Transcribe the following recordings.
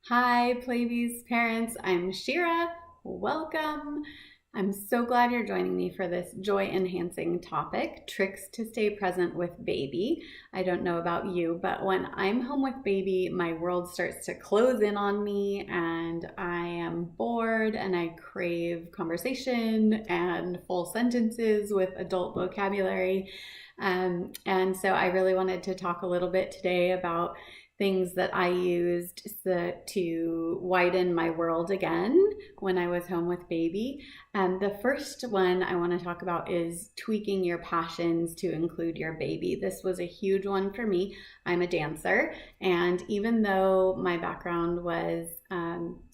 Hi, Playbees parents. I'm Shira. Welcome. I'm so glad you're joining me for this joy-enhancing topic, tricks to stay present with baby. I don't know about you, but when I'm home with baby, my world starts to close in on me and I am bored and I crave conversation and full sentences with adult vocabulary. And so I really wanted to talk a little bit today about things that I used to widen my world again when I was home with baby. The first one I want to talk about is tweaking your passions to include your baby. This was a huge one for me. I'm a dancer, and even though my background was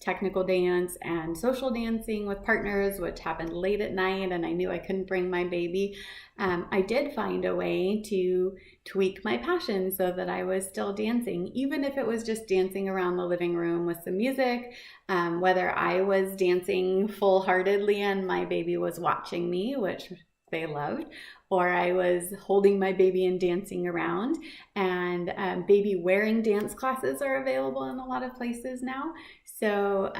technical dance and social dancing with partners, which happened late at night, and I knew I couldn't bring my baby, I did find a way to tweak my passion so that I was still dancing, even if it was just dancing around the living room with some music, whether I was dancing full-heartedly and my baby was watching me, which they loved, or I was holding my baby and dancing around. And baby wearing dance classes are available in a lot of places now. So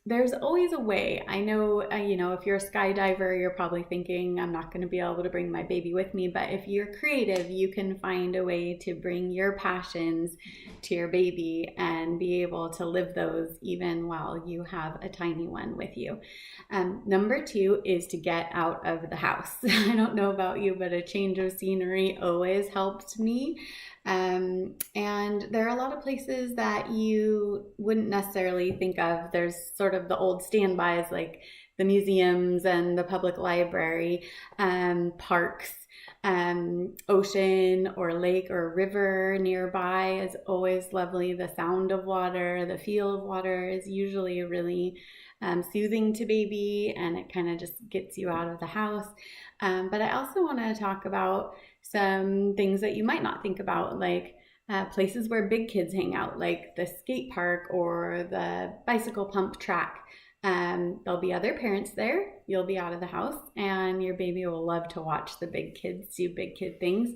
there's always a way. I know, if you're a skydiver, you're probably thinking, I'm not going to be able to bring my baby with me. But if you're creative, you can find a way to bring your passions to your baby and be able to live those even while you have a tiny one with you. Number two is to get out of the house. I don't know about you, but a change of scenery always helped me. And there are a lot of places that you wouldn't necessarily think of. There's sort of the old standbys like the museums and the public library, parks, ocean or lake or river nearby is always lovely. The sound of water, the feel of water is usually really soothing to baby, and it kind of just gets you out of the house. But I also want to talk about some things that you might not think about, like places where big kids hang out, like the skate park or the bicycle pump track. There'll be other parents there. You'll be out of the house, and your baby will love to watch the big kids do big kid things.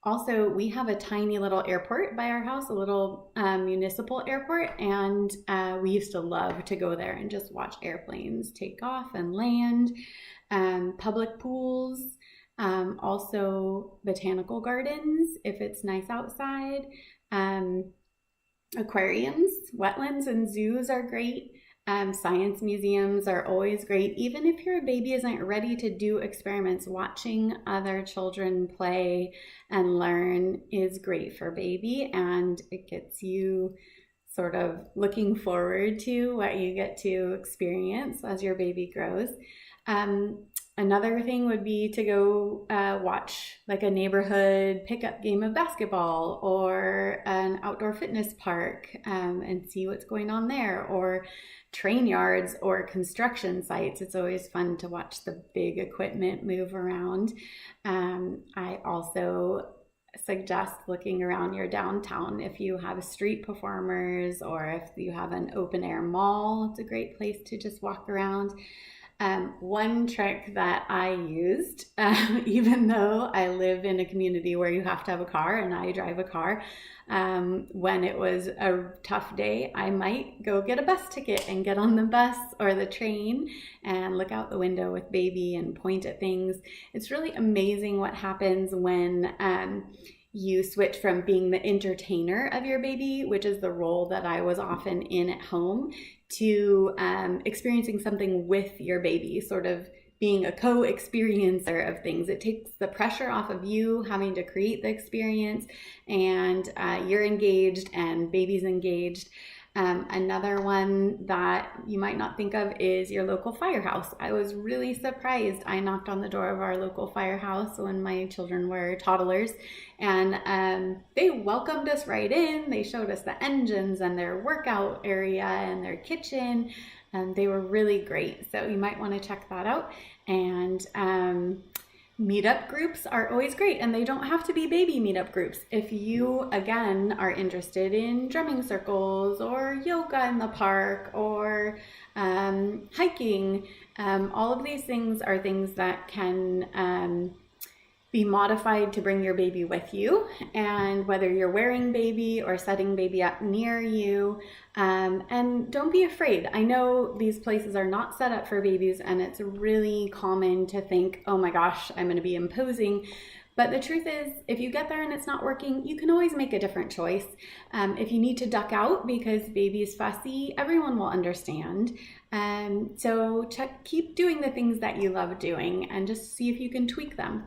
Also, we have a tiny little airport by our house, a little municipal airport, and we used to love to go there and just watch airplanes take off and land. Public pools, also botanical gardens if it's nice outside. Aquariums, wetlands, and zoos are great. Science museums are always great. Even if your baby isn't ready to do experiments, watching other children play and learn is great for baby, and it gets you sort of looking forward to what you get to experience as your baby grows. Another thing would be to go watch like a neighborhood pickup game of basketball or an outdoor fitness park and see what's going on there, or train yards or construction sites. It's always fun to watch the big equipment move around. I also suggest looking around your downtown. If you have street performers or if you have an open air mall, it's a great place to just walk around. One trick that I used, even though I live in a community where you have to have a car and I drive a car, when it was a tough day, I might go get a bus ticket and get on the bus or the train and look out the window with baby and point at things. It's really amazing what happens when you switch from being the entertainer of your baby, which is the role that I was often in at home, to experiencing something with your baby, sort of being a co-experiencer of things. It takes the pressure off of you having to create the experience, and you're engaged and baby's engaged. Another one that you might not think of is your local firehouse. I was really surprised. I knocked on the door of our local firehouse when my children were toddlers, and they welcomed us right in. They showed us the engines and their workout area and their kitchen, and they were really great. So you might want to check that out. And meetup groups are always great, and they don't have to be baby meetup groups. If you, again, are interested in drumming circles or yoga in the park or hiking, all of these things are things that can be modified to bring your baby with you. And whether you're wearing baby or setting baby up near you, and don't be afraid. I know these places are not set up for babies, and it's really common to think, oh my gosh, I'm going to be imposing. But the truth is, if you get there and it's not working, you can always make a different choice. If you need to duck out because baby's fussy, everyone will understand. So keep doing the things that you love doing and just see if you can tweak them.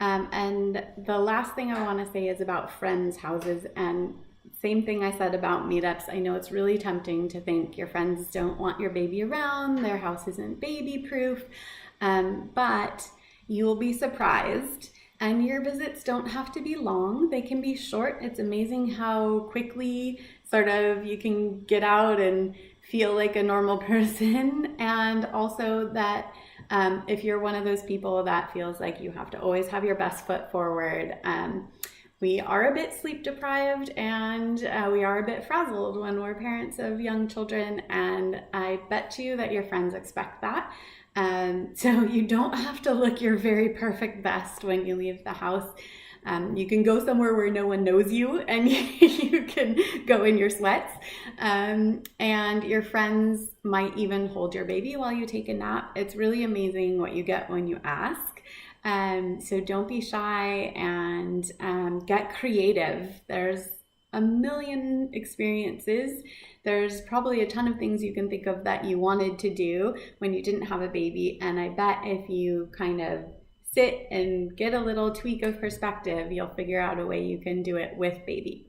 And the last thing I want to say is about friends' houses. And same thing I said about meetups. I know it's really tempting to think your friends don't want your baby around, their house isn't baby proof, but you will be surprised. And your visits don't have to be long. They can be short. It's amazing how quickly sort of you can get out and feel like a normal person. And also that if you're one of those people that feels like you have to always have your best foot forward, we are a bit sleep deprived, and we are a bit frazzled when we're parents of young children. And I bet you that your friends expect that. So you don't have to look your very perfect best when you leave the house. You can go somewhere where no one knows you, and you can go in your sweats. And your friends might even hold your baby while you take a nap. It's really amazing what you get when you ask. So don't be shy, and get creative. There's a million experiences. There's probably a ton of things you can think of that you wanted to do when you didn't have a baby. And I bet if you kind of sit and get a little tweak of perspective, you'll figure out a way you can do it with baby.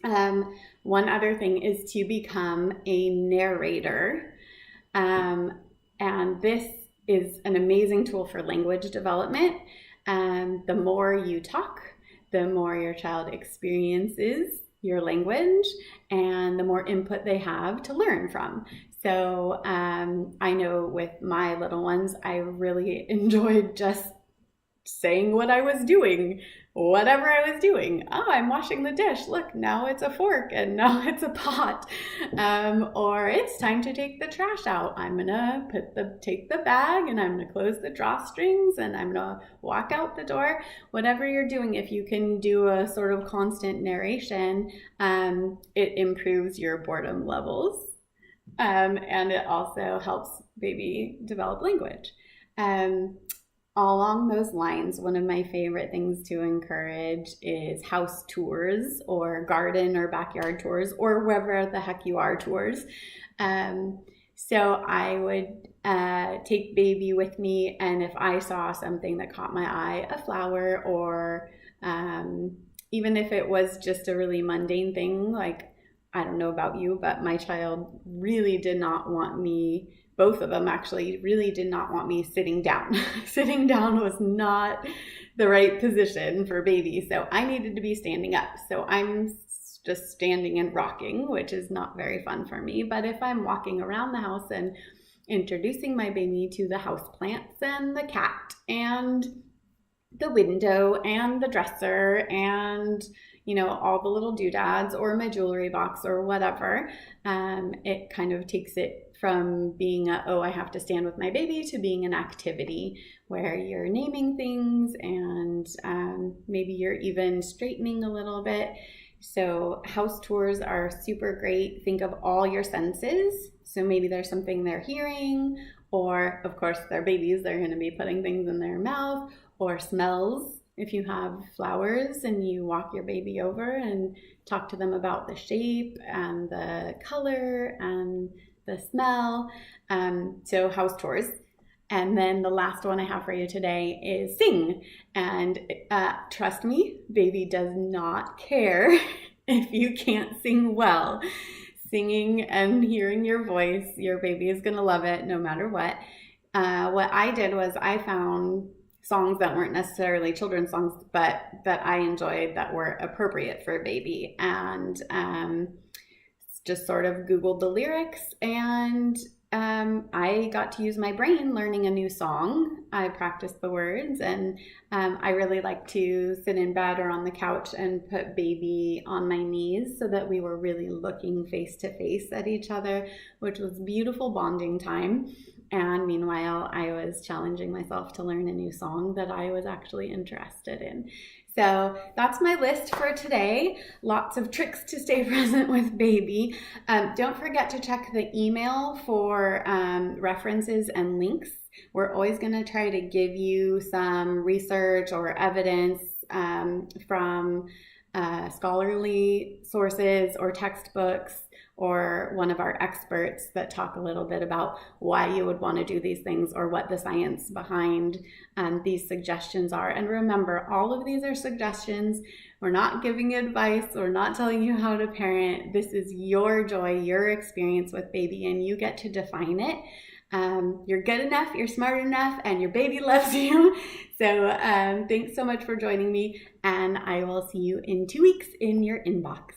One other thing is to become a narrator. And this is an amazing tool for language development. The more you talk, the more your child experiences your language and the more input they have to learn from. So I know with my little ones, I really enjoyed just saying what I was doing, whatever I was doing. Oh, I'm washing the dish. Look, now it's a fork and now it's a pot. Or it's time to take the trash out. I'm gonna take the bag and I'm gonna close the drawstrings and I'm gonna walk out the door. Whatever you're doing, if you can do a sort of constant narration, it improves your boredom levels. And it also helps baby develop language. Along those lines, one of my favorite things to encourage is house tours or garden or backyard tours or wherever the heck you are tours. So I would take baby with me, and if I saw something that caught my eye, a flower, or even if it was just a really mundane thing, like, I don't know about you, but my child really did not want me, both of them actually really did not want me sitting down. Sitting down was not the right position for baby, so I needed to be standing up. So I'm just standing and rocking, which is not very fun for me. But if I'm walking around the house and introducing my baby to the house plants and the cat and the window and the dresser and all the little doodads or my jewelry box or whatever, it kind of takes it from being I have to stand with my baby to being an activity where you're naming things and maybe you're even straightening a little bit. So house tours are super great. Think of all your senses. So maybe there's something they're hearing, or of course they're babies, they're going to be putting things in their mouth, or smells. If you have flowers and you walk your baby over and talk to them about the shape and the color and the smell. So house tours. And then the last one I have for you today is sing. And trust me, baby does not care if you can't sing well. Singing and hearing your voice, your baby is going to love it no matter what. What I did was I found songs that weren't necessarily children's songs, but that I enjoyed that were appropriate for a baby, and just sort of Googled the lyrics, and I got to use my brain learning a new song. I practiced the words, and I really like to sit in bed or on the couch and put baby on my knees so that we were really looking face to face at each other, which was beautiful bonding time. And meanwhile, I was challenging myself to learn a new song that I was actually interested in. So that's my list for today. Lots of tricks to stay present with baby. Don't forget to check the email for references and links. We're always going to try to give you some research or evidence from scholarly sources or textbooks or one of our experts that talk a little bit about why you would want to do these things or what the science behind these suggestions are. And remember, all of these are suggestions. We're not giving advice. We're not telling you how to parent. This is your joy, your experience with baby, and you get to define it. You're good enough, you're smart enough, and your baby loves you. So thanks so much for joining me, and I will see you in 2 weeks in your inbox.